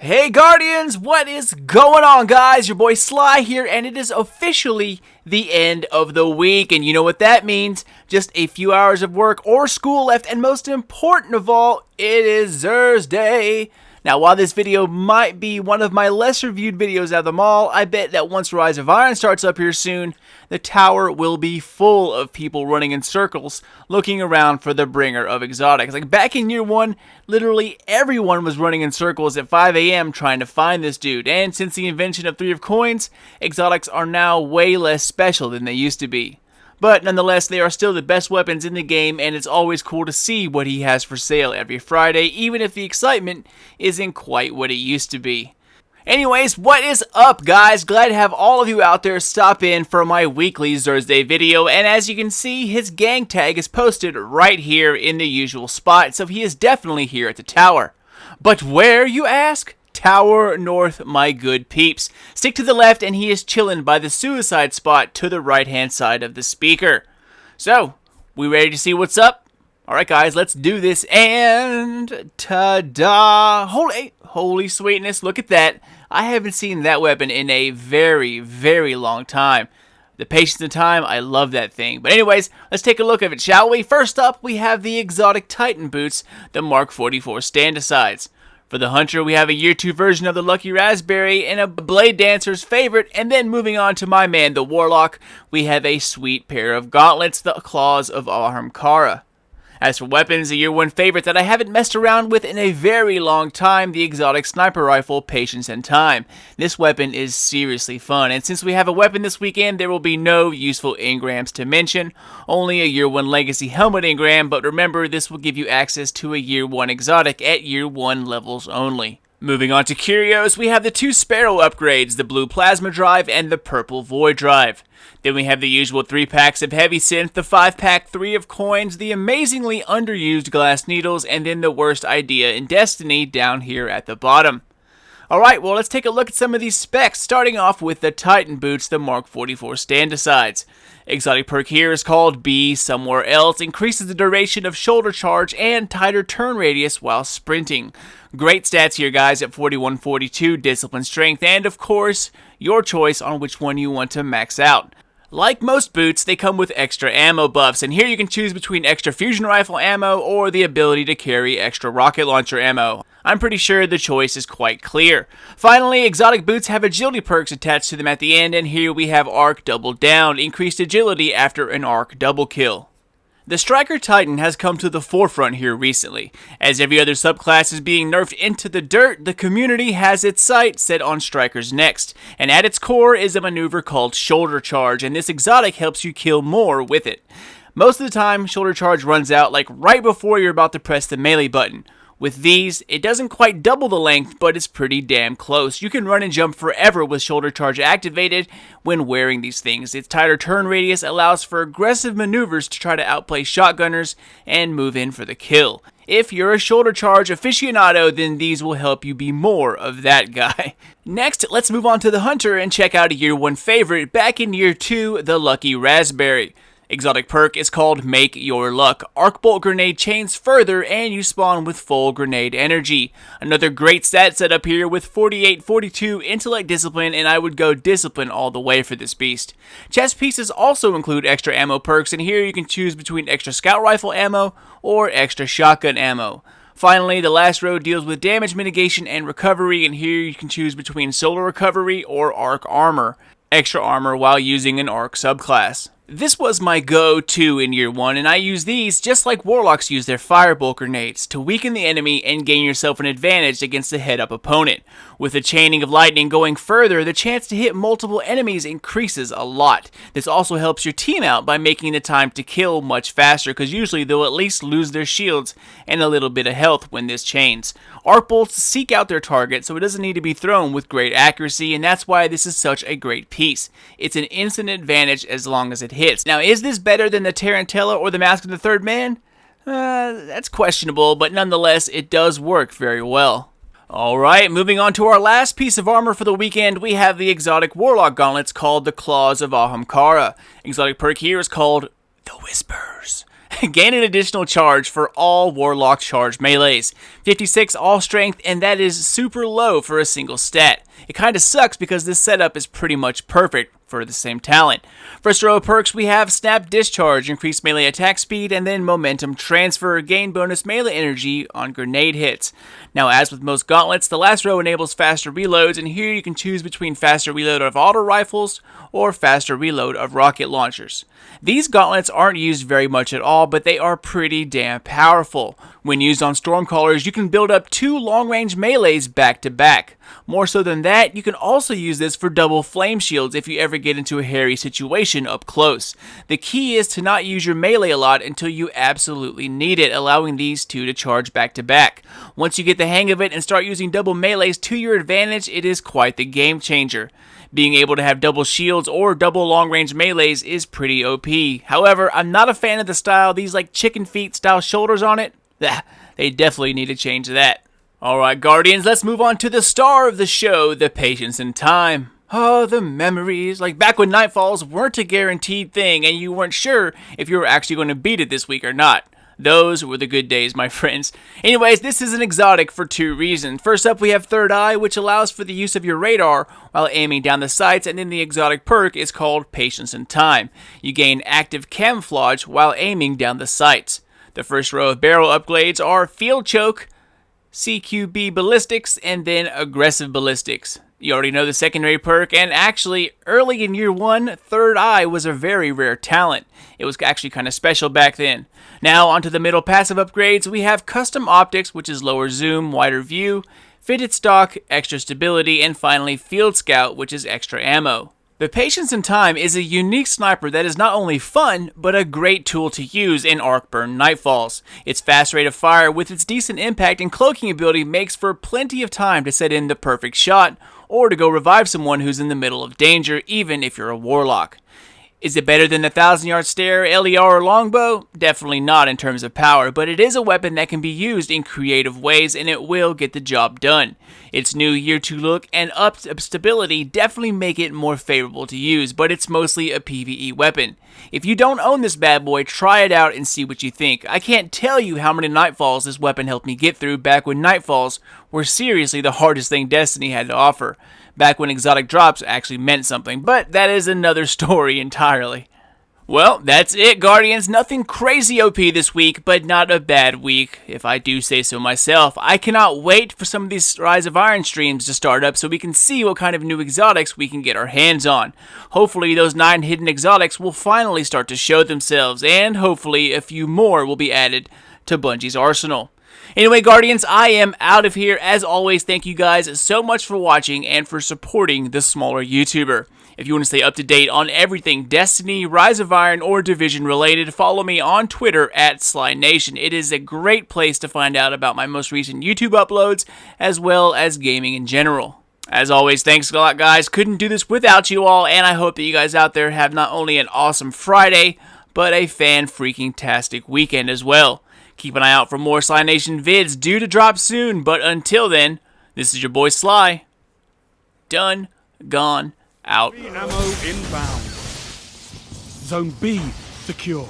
Hey Guardians, what is going on guys? Your boy Sly here, and it is officially the end of the week, and you know what that means. Just a few hours of work or school left, and most important of all, it is Xursday. Now while this video might be one of my lesser viewed videos out of them all, I bet that once Rise of Iron starts up here soon, the tower will be full of people running in circles, looking around for the bringer of exotics. Like back in year 1, literally everyone was running in circles at 5 AM trying to find this dude, and since the invention of 3 of coins, exotics are now way less special than they used to be. But nonetheless, they are still the best weapons in the game, and it's always cool to see what he has for sale every Friday, even if the excitement isn't quite what it used to be. Anyways, what is up guys? Glad to have all of you out there stop in for my weekly Xursday video, and as you can see, his gang tag is posted right here in the usual spot, so he is definitely here at the tower. But where, you ask? Tower North, my good peeps. Stick to the left and he is chilling by the suicide spot to the right hand side of the speaker. So, we ready to see what's up? Alright guys, let's do this, and ta-da! Holy sweetness, look at that. I haven't seen that weapon in a very, very long time. The patience and time, I love that thing. But anyways, let's take a look at it, shall we? First up, we have the exotic Titan boots, the Mark 44 stand-asides. For the Hunter, we have a Year 2 version of the Lucky Raspberry and a Blade Dancer's favorite, and then moving on to my man, the Warlock, we have a sweet pair of gauntlets, the Claws of Ahamkara. As for weapons, a Year 1 favorite that I haven't messed around with in a very long time, the exotic sniper rifle, Patience and Time. This weapon is seriously fun, and since we have a weapon this weekend, there will be no useful engrams to mention, only a Year 1 legacy helmet engram, but remember, this will give you access to a Year 1 exotic at Year 1 levels only. Moving on to curios, we have the 2 Sparrow upgrades, the Blue Plasma Drive and the Purple Void Drive. Then we have the usual 3 packs of Heavy Synth, the 5-pack 3 of coins, the amazingly underused Glass Needles, and then the worst idea in Destiny down here at the bottom. Alright, well let's take a look at some of these specs, starting off with the Titan boots, the Mark 44 stand-asides. Exotic perk here is called Be Somewhere Else, increases the duration of shoulder charge and tighter turn radius while sprinting. Great stats here guys at 41-42, discipline strength, and of course, your choice on which one you want to max out. Like most boots, they come with extra ammo buffs, and here you can choose between extra fusion rifle ammo or the ability to carry extra rocket launcher ammo. I'm pretty sure the choice is quite clear. Finally, exotic boots have agility perks attached to them at the end, and here we have Arc Double Down, increased agility after an Arc double kill. The Striker Titan has come to the forefront here recently. As every other subclass is being nerfed into the dirt, the community has its sight set on Strikers next, and at its core is a maneuver called Shoulder Charge, and this exotic helps you kill more with it. Most of the time, Shoulder Charge runs out like right before you're about to press the melee button. With these, it doesn't quite double the length, but it's pretty damn close. You can run and jump forever with Shoulder Charge activated when wearing these things. Its tighter turn radius allows for aggressive maneuvers to try to outplay shotgunners and move in for the kill. If you're a Shoulder Charge aficionado, then these will help you be more of that guy. Next, let's move on to the Hunter and check out a Year 1 favorite back in Year 2, the Lucky Raspberry. Exotic perk is called Make Your Luck. Arc Bolt Grenade chains further, and you spawn with full grenade energy. Another great stat setup here with 48-42 Intellect Discipline, and I would go Discipline all the way for this beast. Chest pieces also include extra ammo perks, and here you can choose between extra Scout Rifle ammo or extra Shotgun ammo. Finally, the last row deals with damage mitigation and recovery, and here you can choose between Solar Recovery or Arc Armor. Extra armor while using an Arc subclass. This was my go-to in Year 1, and I use these just like Warlocks use their Firebolt grenades to weaken the enemy and gain yourself an advantage against a head-up opponent. With the chaining of lightning going further, the chance to hit multiple enemies increases a lot. This also helps your team out by making the time to kill much faster, because usually they'll at least lose their shields and a little bit of health when this chains. Arc bolts seek out their target, so it doesn't need to be thrown with great accuracy, and that's why this is such a great piece. It's an instant advantage as long as it hits. Now, is this better than the Tarantella or the Mask of the Third Man? That's questionable, but nonetheless, it does work very well. Alright, moving on to our last piece of armor for the weekend, we have the exotic Warlock gauntlets called the Claws of Ahamkara. Exotic perk here is called the Whispers. Gain an additional charge for all Warlock charged melees. 56 all strength, and that is super low for a single stat. It kinda sucks because this setup is pretty much perfect for the same talent. First row of perks, we have Snap Discharge, increased melee attack speed, and then Momentum Transfer, gain bonus melee energy on grenade hits. Now, as with most gauntlets, the last row enables faster reloads, and here you can choose between faster reload of auto rifles or faster reload of rocket launchers. These gauntlets aren't used very much at all, but they are pretty damn powerful. When used on Stormcallers, you can build up 2 long-range melees back to back. More so than that, you can also use this for double flame shields if you ever get into a hairy situation up close. The key is to not use your melee a lot until you absolutely need it, allowing these two to charge back to back. Once you get the hang of it and start using double melees to your advantage, it is quite the game changer. Being able to have double shields or double long-range melees is pretty OP. However, I'm not a fan of the style, these like chicken feet style shoulders on it. They definitely need to change that. Alright Guardians, let's move on to the star of the show, the Patience and Time. Oh, the memories. Like back when Nightfalls weren't a guaranteed thing and you weren't sure if you were actually going to beat it this week or not. Those were the good days, my friends. Anyways, this is an exotic for 2 reasons. First up, we have Third Eye, which allows for the use of your radar while aiming down the sights, and then the exotic perk is called Patience and Time. You gain active camouflage while aiming down the sights. The first row of barrel upgrades are Field Choke, CQB Ballistics, and then Aggressive Ballistics. You already know the secondary perk, and actually, early in year 1, Third Eye was a very rare talent. It was actually kind of special back then. Now, onto the middle passive upgrades, we have Custom Optics, which is lower zoom, wider view, Fitted Stock, extra stability, and finally Field Scout, which is extra ammo. The Patience and Time is a unique sniper that is not only fun, but a great tool to use in Arcburn Nightfalls. Its fast rate of fire with its decent impact and cloaking ability makes for plenty of time to set in the perfect shot, or to go revive someone who's in the middle of danger, even if you're a Warlock. Is it better than the 1,000-yard stare, LER, or longbow? Definitely not in terms of power, but it is a weapon that can be used in creative ways and it will get the job done. Its new Year 2 look and upped stability definitely make it more favorable to use, but it's mostly a PvE weapon. If you don't own this bad boy, try it out and see what you think. I can't tell you how many Nightfalls this weapon helped me get through back when Nightfalls were seriously the hardest thing Destiny had to offer. Back when exotic drops actually meant something, but that is another story entirely. Well, that's it, Guardians. Nothing crazy OP this week, but not a bad week, if I do say so myself. I cannot wait for some of these Rise of Iron streams to start up so we can see what kind of new exotics we can get our hands on. Hopefully those 9 hidden exotics will finally start to show themselves, and hopefully a few more will be added to Bungie's arsenal. Anyway, Guardians, I am out of here. As always, thank you guys so much for watching and for supporting the smaller YouTuber. If you want to stay up to date on everything Destiny, Rise of Iron, or Division related, follow me on Twitter at Sly Nation. It is a great place to find out about my most recent YouTube uploads, as well as gaming in general. As always, thanks a lot, guys. Couldn't do this without you all, and I hope that you guys out there have not only an awesome Friday, but a fan-freaking-tastic weekend as well. Keep an eye out for more Sly Nation vids due to drop soon, but until then, this is your boy Sly. Done, gone, out. Ammo inbound. Zone B secure.